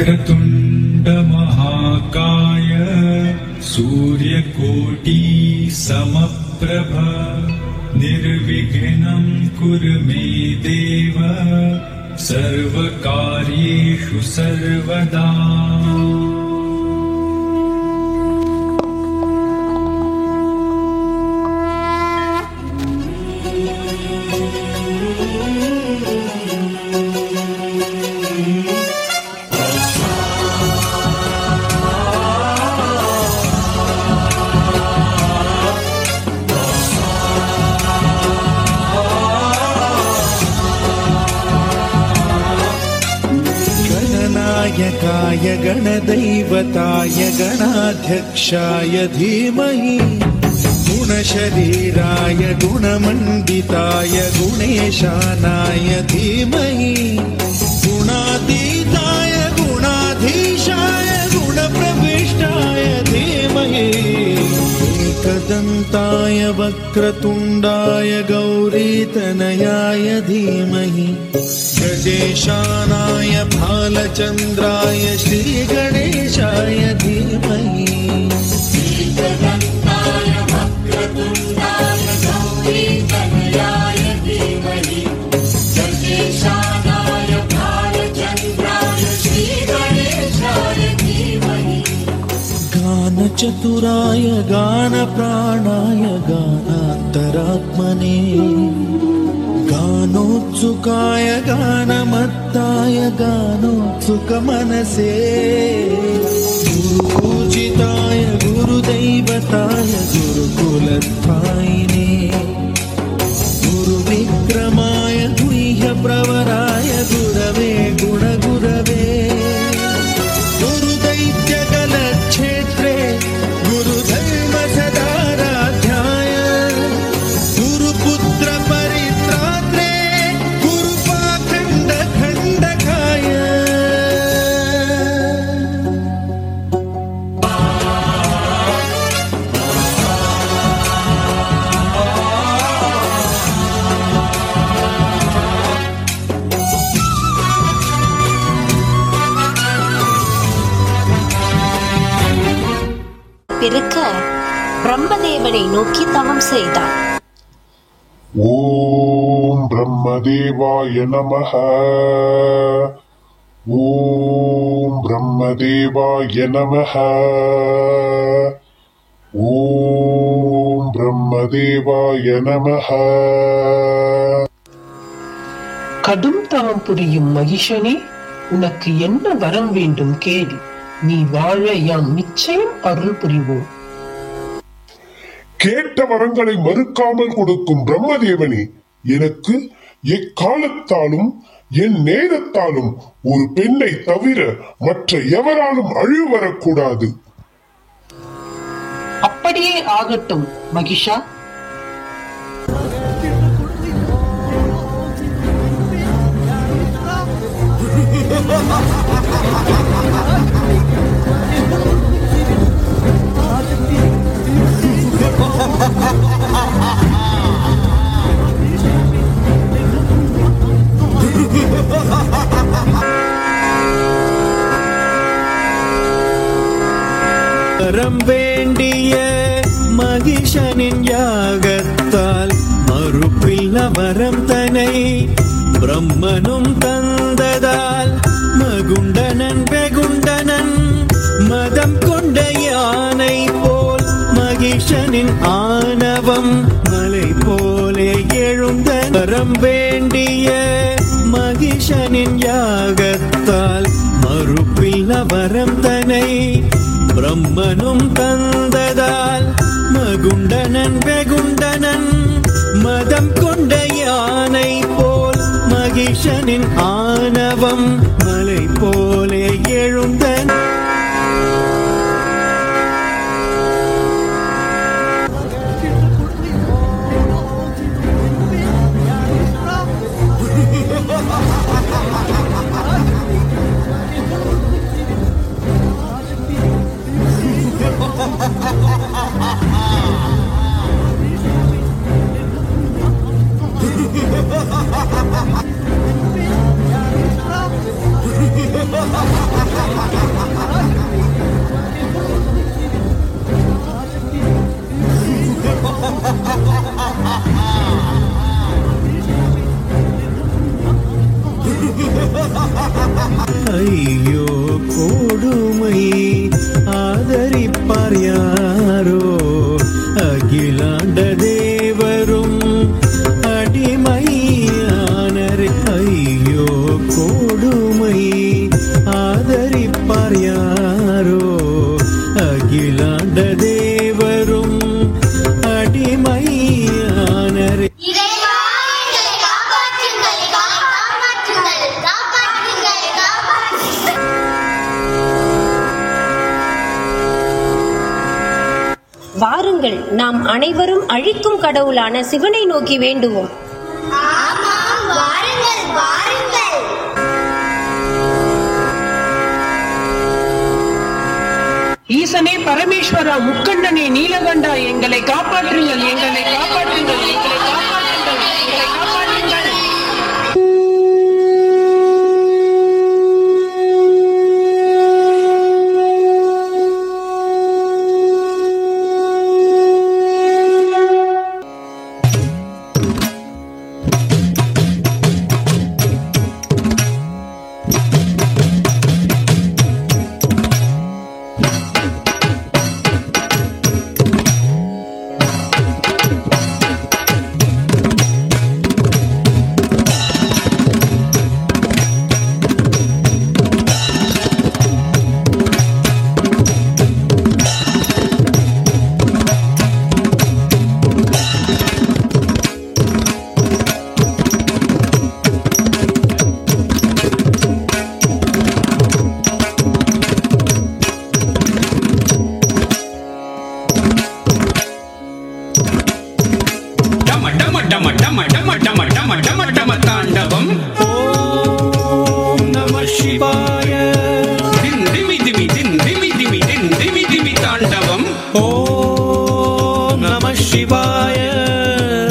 वक्रतुण्ड महाकाय सूर्यकोटि समप्रभ निर्विघ्नं कुरु मे देव सर्वकार्येषु सर्वदा। गणनायकाय गणदैवताय गणाध्यक्षाय धीमहि गुणशरीराय गुणमण्डिताय गुणेशानाय धीमहि गुणातीताय गुणाधीशाय गुणप्रविष्टाय धीमहि एकदन्ताय वक्रतुण्डाय गौरीतनयाय धीमहि गजेशानाय भालचन्द्राय श्रीगणेशाय धीमहि एकदन्ताय वक्रतुण्डाय गौरीतनयाय धीमहि गजेशानाय भालचन्द्राय श्रीगणेशाय धीमहि गानचतुराय गानप्राणाय गानान्तरात्मने गानोत्सुकाय गानमत्ताय गानोत्सुकमनसे गुरुपूजिताय गुरुदैवताय गुरुकुलस्थायिने गुरुविक्रमाय गुह्यप्रवराय गुरवे गुणगुरवे गुरुदैत्यकलक्षेत्रे गुरुधर्मसदाराध्याय गुरुपुत्र பிறக்க பிரம்மதேவனை நோக்கி தவம் செய்தார். ஓம் பிரம்மதேவாய நமஹ. ஓம் பிரம்மதேவாய நமஹ. ஓம் பிரம்மதேவாய நமஹ. கடும் தவம் புரியும் மகிஷனே, உனக்கு என்ன வரம் வேண்டும் கேள். நீ வாழ யாம் நிச்சயம் அருள் புரிவோம். கேட்ட வரங்களை மறுக்காமல் கொடுக்கும் பிரம்மதேவனே, எனக்கு எக்காலத்தாலும் என் நேரத்தாலும் ஒரு பெண்ணை தவிர மற்ற எவராலும் அழிவு வரக்கூடாது. அப்படியே ஆகட்டும் மகிஷா. வரம் வேண்டிய மகிஷனின் யாகத்தால் மறுப்பில்ல வரம் தனை பிரம்மனும் தந்ததால் மகுண்டனன் வெகுண்டனன் மதம் கொண்ட யானை போல் மகிஷனின் ஆணவம் மலை போலே எழுந்த வரம் வேண்டிய மகிஷனின் யாகத்தால் மறுப்பில்ல வரம் தனை பிரம்மனும் தந்ததால் மகுண்டனன் வெகுண்டனன் மதம் கொண்ட யானை போல் மகிஷனின் ஆணவம் மலை போலே எழுந்தன. ஐயோ கொடுமை ஆதரிப்பார் யாரோ, அகிலாண்ட தேவரும் அடிமையானரே. ஐயோ கொடுமை ஆதரிப்பார் யாரோ, அகிலாண்ட தேவரும் அடிமையானரே. வாருங்கள், நாம் அனைவரும் அழிக்கும் கடவுளான சிவனை நோக்கி வேண்டுவோம். ஈசனே, பரமேஸ்வரா, முக்கண்ணனே, நீலகண்டா, எங்களை காப்பாற்றுங்கள், எங்களை காப்பாற்றுங்கள், எங்களை காப்பாற்றுங்கள், எங்களை காப்பாற்றுங்கள். தாண்டவம். ஓம் நம சிவாய. திமி திமி திமி திமி திமி திமி தாண்டவம். ஓம் நம சிவாய.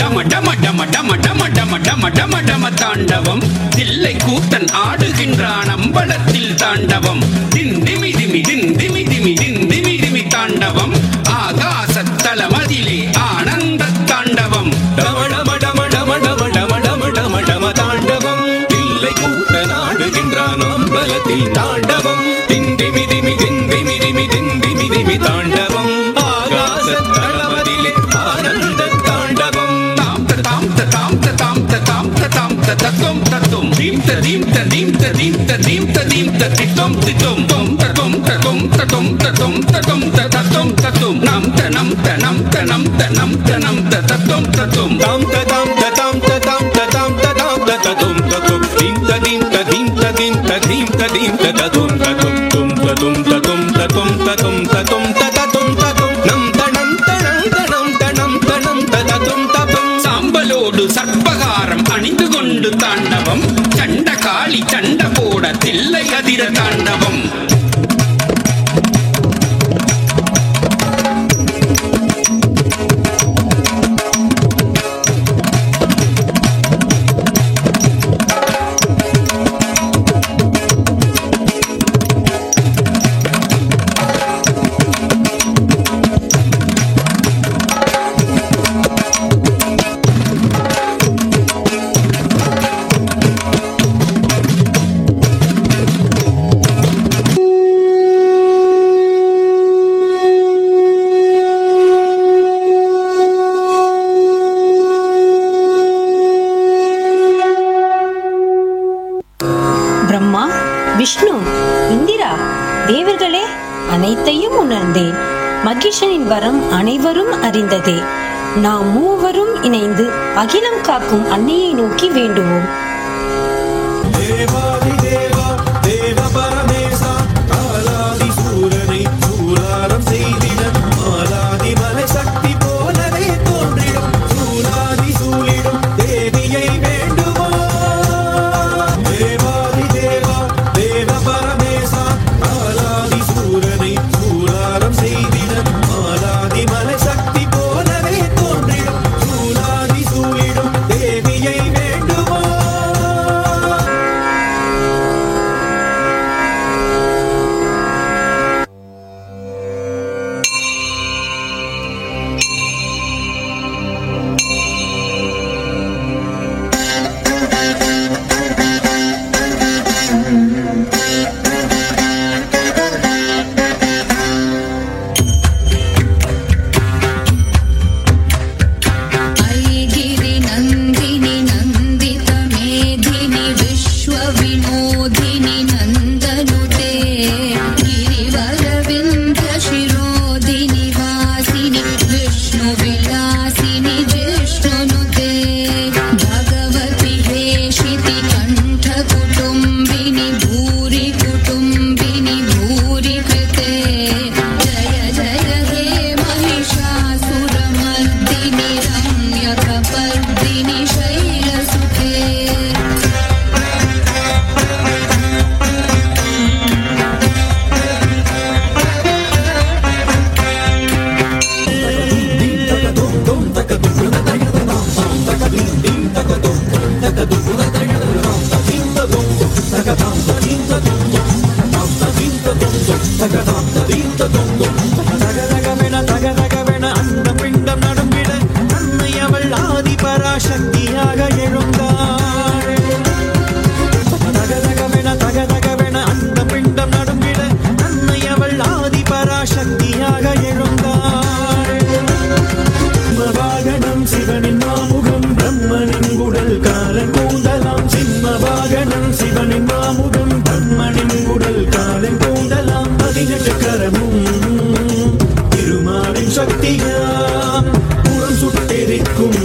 டம டம டம டம டம டம டம டம டம தாண்டவம். தில்லை கூத்தன் ஆடுகின்றான் அம்பலத்தில் தாண்டவம். திமி திமி திமி திமி திமி திமி தாண்டவம். ஆகாசத்தலமதிலே ஆனந்த தாண்டவம். டம டம டம டம டம டம டம டம டம தாண்டவம். தில்லை கூத்தன் ஆடுகின்றான் அம்பலத்தில் தாண்டவம். திந்திமி திமி திந்திமி திமி திந்திமி திமி தாண்டவம். ஆகாசத்தலமதிலே ஆனந்த தாண்டவம். தாம் தாம் தாம் தாம் தாம் தாம் தத்துவம் தத்துவம். தீம் தீம் தீம் தீம் தீம் தீம் தித்தம் தித்தம் தொம் தத்துவம் தத்துவம் தத்துவம் தத்துவம் தத்துவம் தத்துவம் தத்துவம். நம் தனம் தனம் தனம் தனம் தனம் தத்துவம் தத்துவம். தாம் ததாம் ததாம் ததாம் ததாம் ததாம் தததும் ததும். தீம் ததீம் ததீம் ததீம் ததீம் ததீம் தததும் ததும். தும் ததும் ததும் ததும் ததும் ததும் தததும் ததும். நம் தனம் தனம் தனம் தனம் தனம் தததும் ததும். சாம்பலோடு சர்ப்பகாரம் அணிந்து கொண்டு தாண்டவம். சண்ட காளி சண்ட போட தில்லை அதிர தாண்டவம். பிரம்மா, விஷ்ணு, இந்திரா, தேவர்களே, அனைத்தையும் உணர்ந்தேன். மகிஷனின் வரம் அனைவரும் அறிந்ததே. நாம் மூவரும் இணைந்து அகிலம் காக்கும் அன்னையை நோக்கி வேண்டுவோம். தேவாதி தேவா தேவ பரமேசா, காலாதி சூரனை சூராரம் செய்திட, மாலாதி மலை சக்தி போலவே தோன்றிடும், சூலாதி சூழிடும் தேவியை வேண்டுவோம். தேவாதி தேவா தேவ பரமேசா, காலாதி சூரனை சூராரம் செய்திட, மாலாதி மலை சக்தி போலவே தோன்றிடும், சூலாதி சூழிடும் தேவியை வேண்டுவோம். தகதகவென அந்த பிண்டம் நடுங்கிட அன்னை அவள் ஆதி பராசக்தியாக எழுந்தாள். தகதகவென அந்த பிண்டம் நடுங்கிட அன்னை அவள் ஆதி பராசக்தியாக எழுந்தாள். வாகனம் சிவனின் மாமுகம் பிரம்மனின் உடல் காலன் கூந்தலாம். சிம்ம வாகனம் சிவனின் மாமுகம் பிரம்மனின் உடல் காலன் கூந்தலாம். 18 கரமும் திருமாலின் சக்தியாம் புறம் சுட்டெரிக்கும்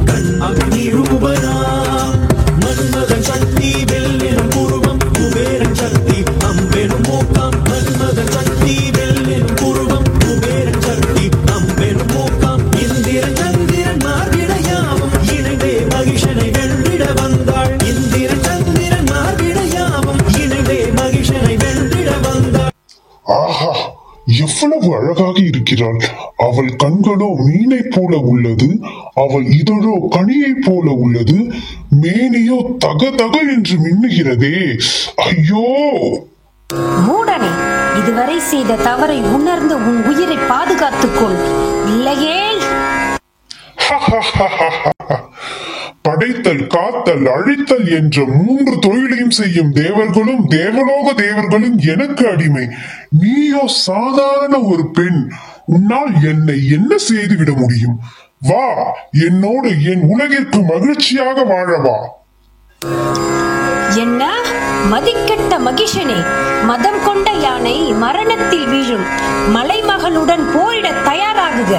கண் அக்னி ரூபனாம். மன்மதன் சக்தி வெல்லினும் புருவம் குபேரன் சக்தி அம்பெனும் மூக்காம். மன்மதன் சக்தி வெல்லினும் புருவம் குபேரன் சக்தி அம்பெனும் மூக்காம். இந்திரன் சந்திரன் மார்பிடையாவும் இணைந்தே மகிஷனை வென்றிட வந்தாள். இந்திரன் சந்திரன் மார்பிடையாவும் இணைந்தே மகிஷனை வென்றிட வந்தாள். ஆஹா, எவ்வளவு அழகாக இருக்கிறாள். அவள் கண்களோ மீனை போல உள்ளது, அவள் இதழோ கனியை போல உள்ளது, மேனியோ தக என்று மின்னுகிறதே. ஐயோ! மூடனே, இதுவரை செய்த தவறை உணர்ந்து உன் உயிரை பாதுகாத்துக்கொள். இல்லையேல் படைத்தல், காத்தல், அழித்தல் என்ற 3 தொழிலையும் செய்யும் தேவர்களும் தேவலோக தேவர்களும் எனக்கு அடிமை. நீயோ சாதாரண ஒரு பெண். உன்னால் என்னை என்ன செய்துவிட முடியும்? வா, என்னோடு என் உலகிற்கு மகிழ்ச்சியாக வாழவா. என்ன மதிக்கெட்ட மகிஷனே, மதம் கொண்ட யானை மரணத்தில் வீழும். மலைமகளுடன் போரிட தயாராகுக.